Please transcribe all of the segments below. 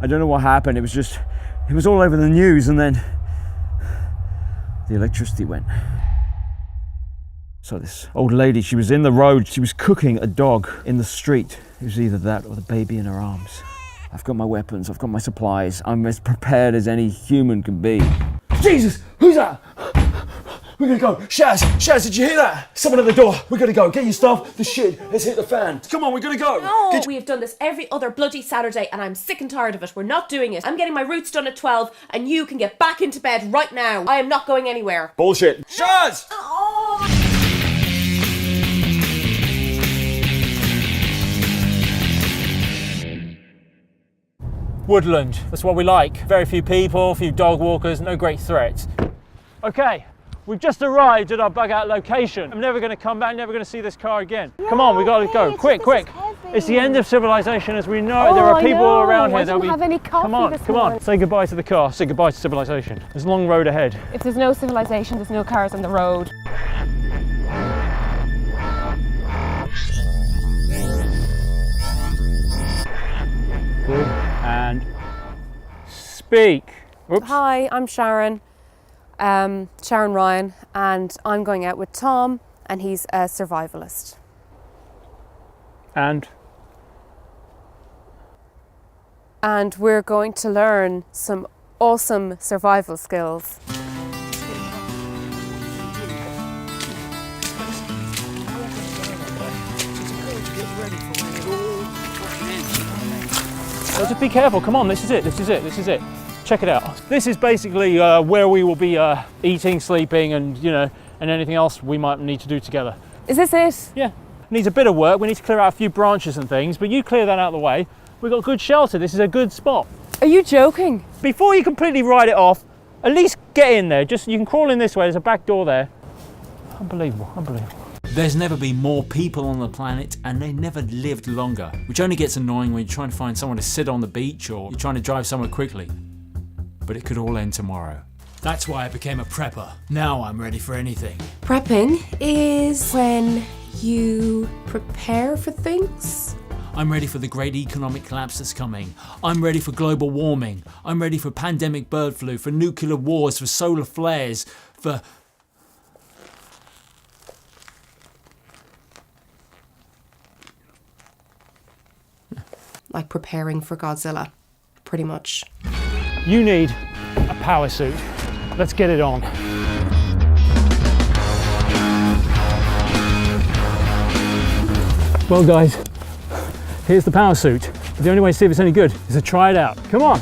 I don't know what happened. It was all over the news, and then the electricity went. So this old lady, she was in the road, she was cooking a dog in the street. It was either that or the baby in her arms. I've got my weapons, I've got my supplies. I'm as prepared as any human can be. Jesus, who's that? We're gonna go. Shaz, did you hear that? Someone at the door. We're gonna go. Get your stuff. The shit has hit the fan. Come on, we're gonna go. No, we have done this every other bloody Saturday and I'm sick and tired of it. We're not doing it. I'm getting my roots done at 12 and you can get back into bed right now. I am not going anywhere. Bullshit. Shaz! Oh. Woodland, that's what we like. Very few people, a few dog walkers, no great threats. Okay, we've just arrived at our bug out location. I'm never going to come back, never going to see this car again. Yeah, come on, we got to go, quick. It's the end of civilization as we know it. There are people around here. I didn't have any coffee come on, say goodbye to the car, say goodbye to civilization. There's a long road ahead. If there's no civilization, there's no cars on the road. Good, and speak. Oops. Hi, I'm Sharon Ryan, and I'm going out with Tom, and he's a survivalist. And we're going to learn some awesome survival skills. So just be careful, come on, this is it. Check it out. This is basically where we will be eating, sleeping, and and anything else we might need to do together. Is this it? Yeah, needs a bit of work. We need to clear out a few branches and things, but you clear that out of the way. We've got good shelter. This is a good spot. Are you joking? Before you completely write it off, at least get in there. You can crawl in this way. There's a back door there. Unbelievable. There's never been more people on the planet and they never lived longer, which only gets annoying when you're trying to find someone to sit on the beach or you're trying to drive somewhere quickly. But it could all end tomorrow. That's why I became a prepper. Now I'm ready for anything. Prepping is when you prepare for things. I'm ready for the great economic collapse that's coming. I'm ready for global warming. I'm ready for pandemic bird flu, for nuclear wars, for solar flares, for... Like preparing for Godzilla, pretty much. You need a power suit. Let's get it on. Well guys, here's the power suit. But the only way to see if it's any good is to try it out. Come on.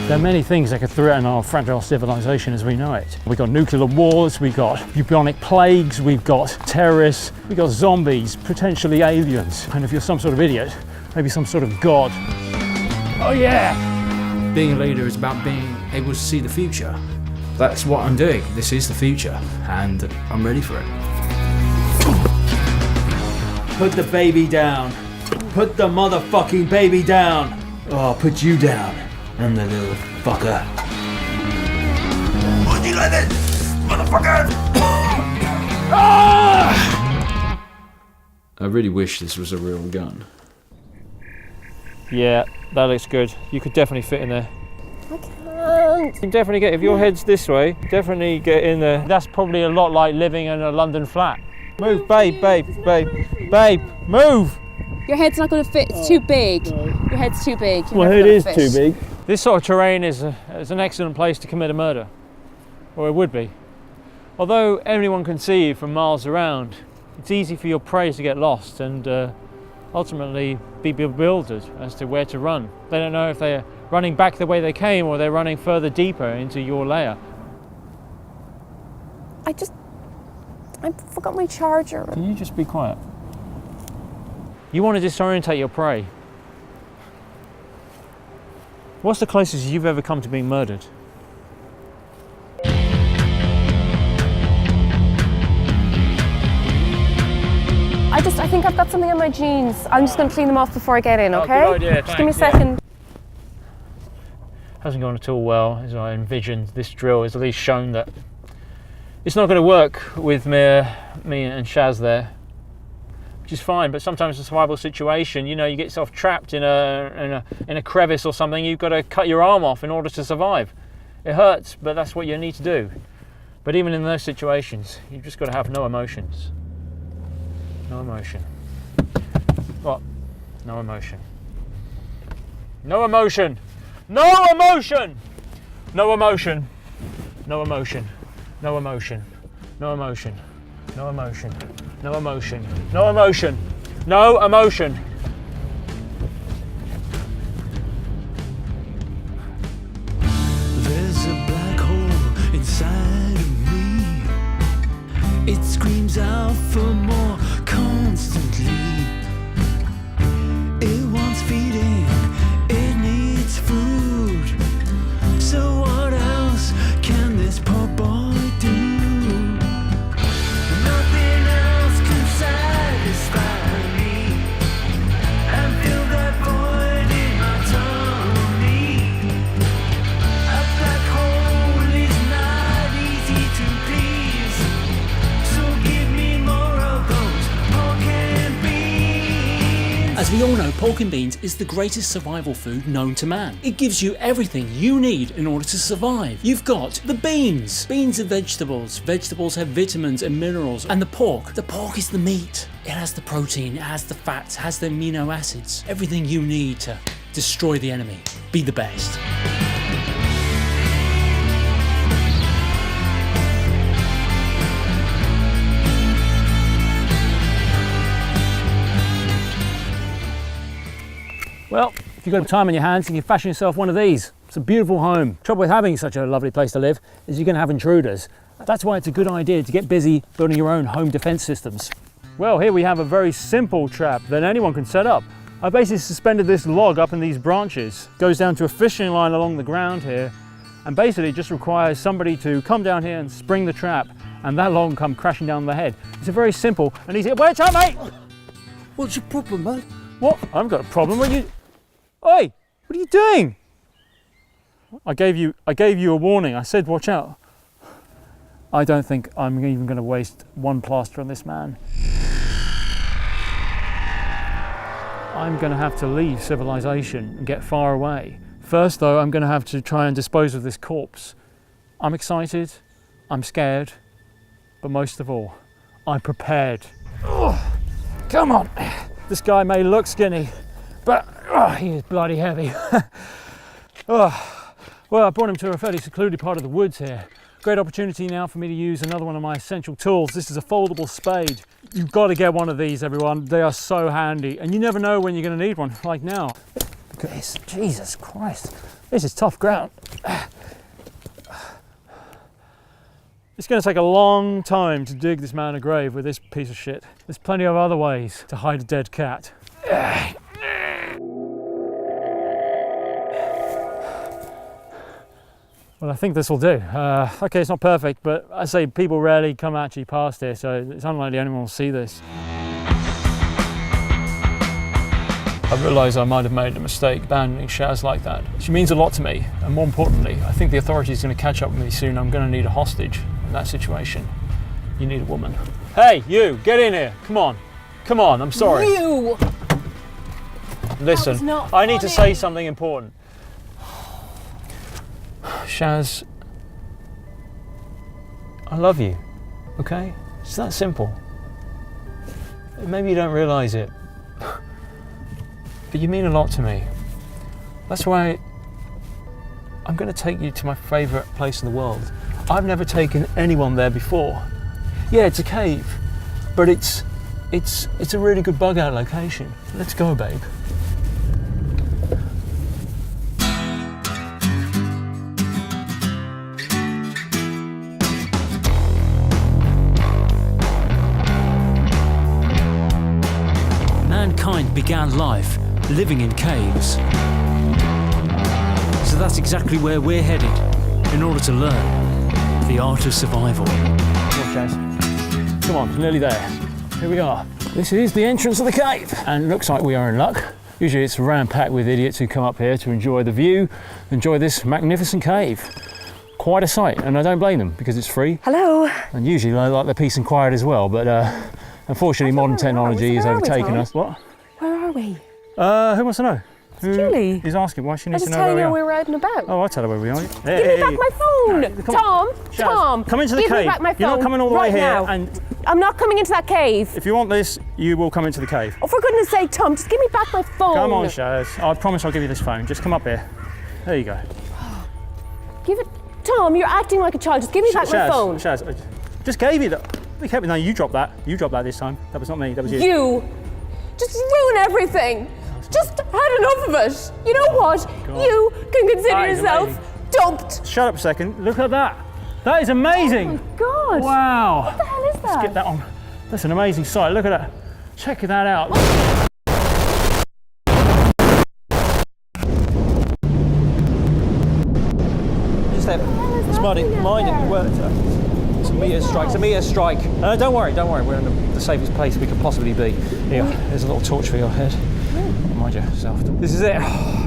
There are many things that could threaten our fragile civilization as we know it. We've got nuclear wars, we've got bubonic plagues, we've got terrorists, we've got zombies, potentially aliens. And if you're some sort of idiot, maybe some sort of god. Oh yeah! Being a leader is about being able to see the future. That's what I'm doing. This is the future, and I'm ready for it. Put the baby down. Put the motherfucking baby down. Oh, I'll put you down. I'm the little fucker. Why'd you like that, motherfucker? I really wish this was a real gun. Yeah, that looks good. You could definitely fit in there. I can't. You can definitely get, if your head's this way, definitely get in there. That's probably a lot like living in a London flat. Move, babe, move! Your head's not going to fit, it's too big. Your head's too big. Well, it is too big. This sort of terrain is an excellent place to commit a murder. Or it would be. Although anyone can see you from miles around, it's easy for your prey to get lost and ultimately be bewildered as to where to run. They don't know if they're running back the way they came or they're running further deeper into your lair. I forgot my charger. Can you just be quiet? You want to disorientate your prey. What's the closest you've ever come to being murdered? I think I've got something on my jeans. I'm just going to clean them off before I get in, okay? Good idea, just give me a second. Hasn't gone at all well as I envisioned. This drill has at least shown that it's not going to work with me and Shaz there. which is fine. But sometimes in a survival situation, you know, you get yourself trapped in a crevice or something. You've got to cut your arm off in order to survive. It hurts, but that's what you need to do. But even in those situations, you've just got to have no emotions. No emotion. What? No emotion. No emotion. No emotion. No emotion. No emotion. No emotion. No emotion. No emotion. No emotion. No emotion. No emotion. There's a black hole inside of me. It screams out for more constantly. It wants feeding, it needs food. So what else can this poor boy do? Nothing else can satisfy me and fill that void in my tummy. A black hole is not easy to please, so give me more of those pork and beans. As we all know, pork and beans is the greatest survival food known to man. It gives you everything you need in order to survive. You've got the beans. Beans are vegetables. Vegetables have vitamins and minerals. And the pork is the meat. It has the protein, it has the fats, it has the amino acids. Everything you need to destroy the enemy. Be the best. Well, if you've got time on your hands, you can fashion yourself one of these. It's a beautiful home. Trouble with having such a lovely place to live is you're going to have intruders. That's why it's a good idea to get busy building your own home defense systems. Well, here we have a very simple trap that anyone can set up. I basically suspended this log up in these branches. It goes down to a fishing line along the ground here, and basically it just requires somebody to come down here and spring the trap, and that log will come crashing down the head. It's a very simple and easy. Wait up, mate! What's your problem, man? What? I haven't got a problem. What are you? Oi! What are you doing? I gave you a warning. I said watch out. I don't think I'm even going to waste one plaster on this man. I'm going to have to leave civilization and get far away. First though, I'm going to have to try and dispose of this corpse. I'm excited, I'm scared, but most of all, I'm prepared. Ugh. Come on. This guy may look skinny, but he is bloody heavy. Well, I brought him to a fairly secluded part of the woods here. Great opportunity now for me to use another one of my essential tools. This is a foldable spade. You've got to get one of these, everyone. They are so handy, and you never know when you're going to need one, like now. Look at this. Jesus Christ. This is tough ground. It's going to take a long time to dig this man a grave with this piece of shit. There's plenty of other ways to hide a dead cat. Well, I think this will do. Okay, it's not perfect, but I say people rarely come actually past here, so it's unlikely anyone will see this. I realise I might have made a mistake abandoning Shaz like that. She means a lot to me, and more importantly, I think the authorities are going to catch up with me soon. I'm going to need a hostage in that situation. You need a woman. Hey, you, get in here. Come on. Come on, I'm sorry. You! Listen, not I need to funny. say something important. Shaz, I love you, okay? It's that simple. Maybe you don't realise it, but you mean a lot to me. That's why I'm going to take you to my favourite place in the world. I've never taken anyone there before. Yeah, it's a cave, but it's a really good bug out location. Let's go, babe. Mankind began life living in caves. So that's exactly where we're headed in order to learn the art of survival. Come on, Chaz. Come on, nearly there. Here we are. This is the entrance of the cave, and it looks like we are in luck. Usually it's ram-packed with idiots who come up here to enjoy the view, enjoy this magnificent cave. Quite a sight, and I don't blame them because it's free. Hello. And usually they like their peace and quiet as well, but Unfortunately, modern technology has Where are we, overtaken Tom? us. What? Where are we? Who wants to know? Julie. He's asking why she I needs was to know where telling we her are. we were out and about. Oh, I'll tell her where we are. Give me back my phone! Tom! Shaz, Tom! come into the give cave. Me back my phone You're not coming all the way right here. now. And I'm not coming into that cave. if you want this, you will come into the cave. Oh, for goodness sake, Tom, just give me back my phone. Come on, Shaz. I promise I'll give you this phone. Just come up here. There you go. Give it. Tom, you're acting like a child. Just give me back my phone. Shaz, I just gave you that. Be careful. No, you dropped that. You dropped that this time. That was not me. That was you. You just ruin everything. Just had enough of it. You know what? You can consider That is yourself amazing. dumped. Shut up a second. Look at that. That is amazing. God. Wow. What the hell is that? Let's get that on. That's an amazing sight. Look at that. Check that out. Just there. Smarty, mind it. Well, it's a meteor strike. It's a meteor strike. Don't worry. We're in the safest place we could possibly be. Here, there's a little torch for your head. Mind yourself. This is it.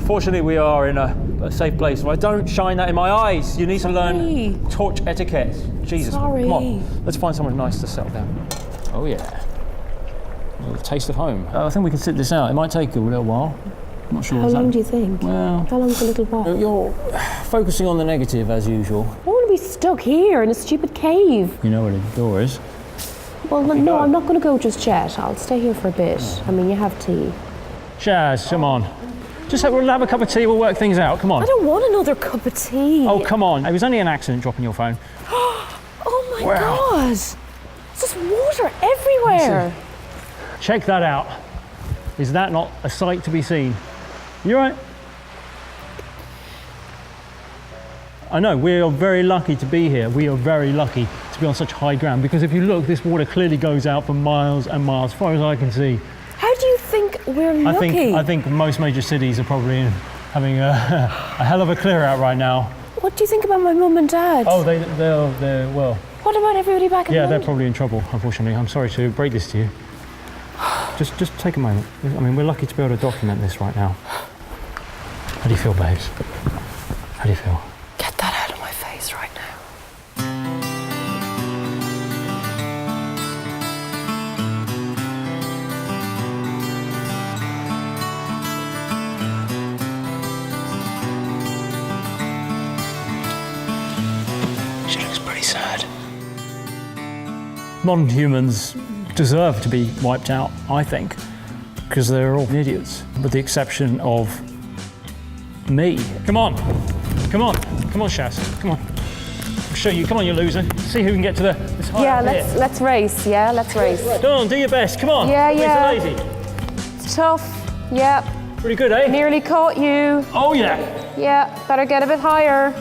Fortunately, we are in a safe place. If I don't shine that in my eyes, you need to learn torch etiquette. Jesus, Sorry. come on. Let's find somewhere nice to settle down. Oh yeah. A little taste of home. I think we can sit this out. It might take a little while. I'm not sure. How long do you think? Well, How long's a little while? you're focusing on the negative as usual. I don't want to be stuck here in a stupid cave. You know where the door is. Well, no, I'm not going to go just yet. I'll stay here for a bit. I mean, you have tea. Shaz, come on. We'll have a cup of tea. We'll work things out. Come on. I don't want another cup of tea. Oh, come on. It was only an accident dropping your phone. Oh my Wow. God. There's just water everywhere. Check that out. Is that not a sight to be seen? You right? I know, we are very lucky to be here. We are very lucky to be on such high ground because if you look, this water clearly goes out for miles and miles, as far as I can see. How do you think we're lucky? I think most major cities are probably having a hell of a clear out right now. What do you think about my mum and dad? Oh, they're well. What about everybody back in Yeah, London? they're probably in trouble, unfortunately. I'm sorry to break this to you. Just take a moment. I mean, we're lucky to be able to document this right now. How do you feel, babes? How do you feel? Get that out of my face right now. She looks pretty sad. Modern humans deserve to be wiped out, I think, because they're all idiots, with the exception of me. Come on, Shaz, come on. I'll show you. Come on, you loser. See who can get to this high Yeah, up here. let's race. Yeah, let's race. Go on, do your best. Come on. Yeah, Don't yeah. be so lazy. It's tough. Yeah, Pretty good, eh? nearly caught you. Oh yeah. Yeah, better get a bit higher.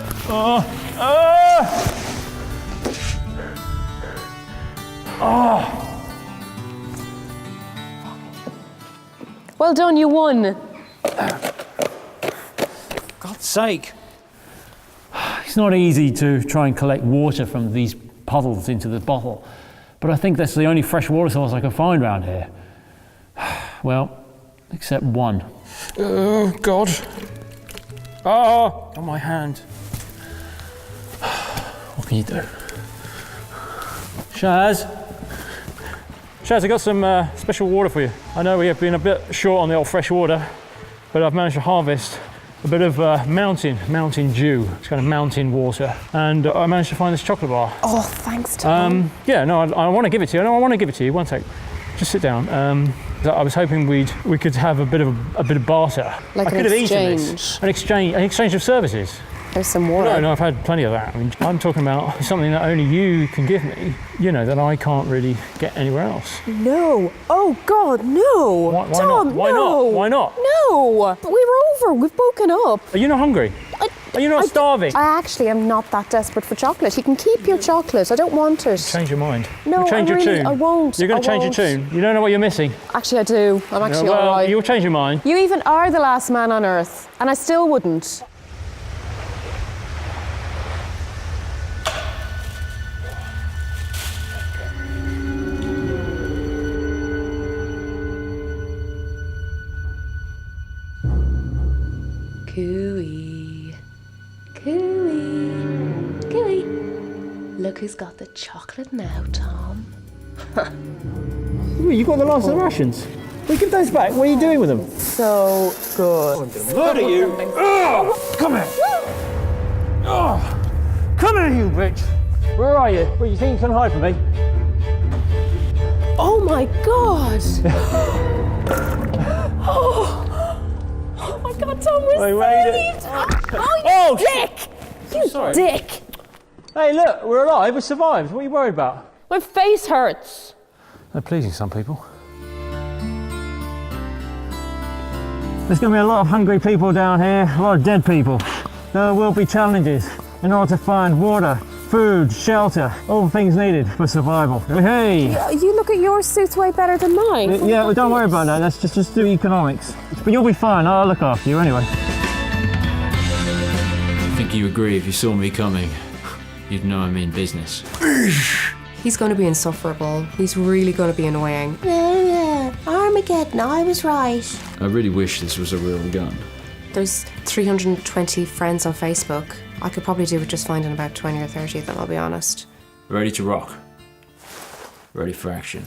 Well done, you won. God's sake. It's not easy to try and collect water from these puddles into the bottle, but I think that's the only fresh water source I can find around here. Well, except one. Oh, God. Oh, on my hand. What can you do? Shaz, I got some special water for you. I know we have been a bit short on the old fresh water, but I've managed to harvest a bit of mountain dew. It's kind of mountain water, and I managed to find this chocolate bar. Oh, thanks, Tom. Yeah, no, I want to give it to you. No, I want to give it to you. One sec. Just sit down. I was hoping we could have a bit of barter. Like I an could have eaten exchange. this. An exchange of services. There's some water. No, I've had plenty of that. I mean, I'm talking about something that only you can give me. You know, that I can't really get anywhere else. No. Oh, God, no. Why Tom, not? Why no. not? Why not? No. But we were over. We've broken up. Are you not hungry? Are you not starving? I actually am not that desperate for chocolate. You can keep your chocolate. I don't want it. Change your mind. No, You'll change I your really- tune. I won't. You're going I to change won't. your tune. You don't know what you're missing. Actually, I do. I'm actually well, all right. you'll change your mind. You even are the last man on earth, and I still wouldn't. Cooey, cooey, cooey. Look who's got the chocolate now, Tom. Ooh, you got the last of the rations. Well, give those back. What are you doing with them? So good. Murder you! Oh, come here! Oh, come here, you bitch! Where are you? Well, you think you can hide from me? Oh my god! Oh my god, Tom, we're We made it. Oh, you dick! You sorry. dick! Hey, look, we're alive. We survived. What are you worried about? My face hurts. They're pleasing some people. There's going to be a lot of hungry people down here, a lot of dead people. There will be challenges in order to find water, food, shelter, all the things needed for survival. Hey! You look at your suits way better than mine. Yeah, well, don't worry about that. Let's just do economics. But you'll be fine. I'll look after you anyway. I think you agree if you saw me coming, you'd know I mean business. He's going to be insufferable. He's really going to be annoying. Armageddon, I was right. I really wish this was a real gun. There's 320 friends on Facebook. I could probably do with just finding about 20 or 30 of them, I'll be honest. Ready to rock. Ready for action.